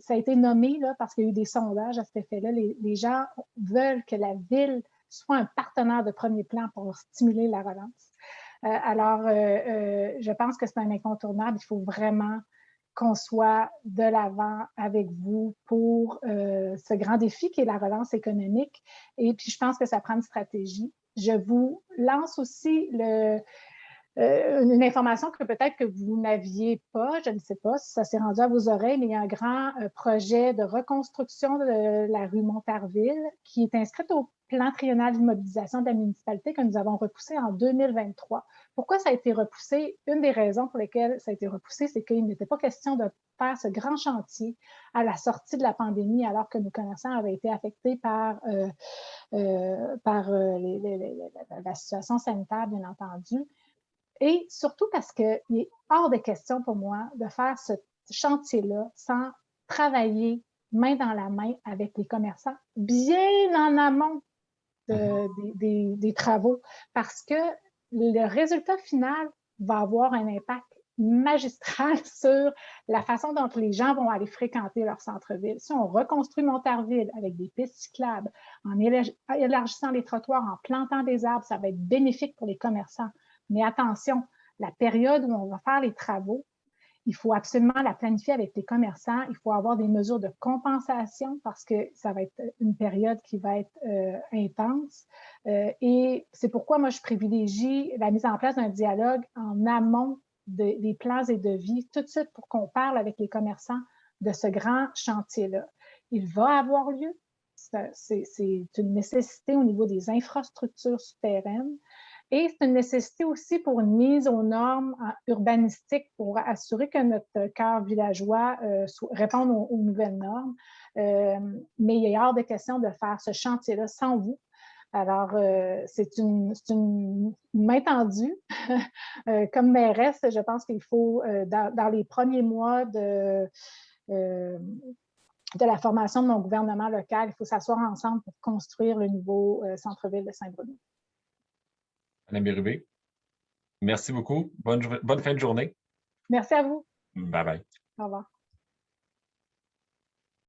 ça a été nommé là, parce qu'il y a eu des sondages à cet effet-là, les gens veulent que la ville soit un partenaire de premier plan pour stimuler la relance. Alors, je pense que c'est un incontournable. Il faut vraiment qu'on soit de l'avant avec vous pour ce grand défi qui est la relance économique. Et puis, je pense que ça prend une stratégie. Je vous lance aussi une information que peut-être que vous n'aviez pas, je ne sais pas si ça s'est rendu à vos oreilles, mais il y a un grand projet de reconstruction de la rue Montarville qui est inscrite au plan triennal d'immobilisation de la municipalité que nous avons repoussé en 2023. Pourquoi ça a été repoussé? Une des raisons pour lesquelles ça a été repoussé, c'est qu'il n'était pas question de faire ce grand chantier à la sortie de la pandémie, alors que nos commerçants avaient été affectés par la situation sanitaire, bien entendu. Et surtout parce qu'il est hors de question pour moi de faire ce chantier-là sans travailler main dans la main avec les commerçants bien en amont des travaux, parce que le résultat final va avoir un impact magistral sur la façon dont les gens vont aller fréquenter leur centre-ville. Si on reconstruit Montarville avec des pistes cyclables, en élargissant les trottoirs, en plantant des arbres, ça va être bénéfique pour les commerçants. Mais attention, la période où on va faire les travaux, il faut absolument la planifier avec les commerçants. Il faut avoir des mesures de compensation parce que ça va être une période qui va être intense. Et c'est pourquoi moi, je privilégie la mise en place d'un dialogue en amont des plans et devis, tout de suite pour qu'on parle avec les commerçants de ce grand chantier-là. Il va avoir lieu. C'est une nécessité au niveau des infrastructures souterraines. Et c'est une nécessité aussi pour une mise aux normes urbanistiques pour assurer que notre cœur villageois réponde aux nouvelles normes. Mais il est hors de question de faire ce chantier-là sans vous. Alors, c'est une main tendue. Comme mairesse, je pense qu'il faut, dans les premiers mois de la formation de mon gouvernement local, il faut s'asseoir ensemble pour construire le nouveau centre-ville de Saint-Bruno. Mme Bérubé, merci beaucoup. Bonne fin de journée. Merci à vous. Bye bye. Au revoir.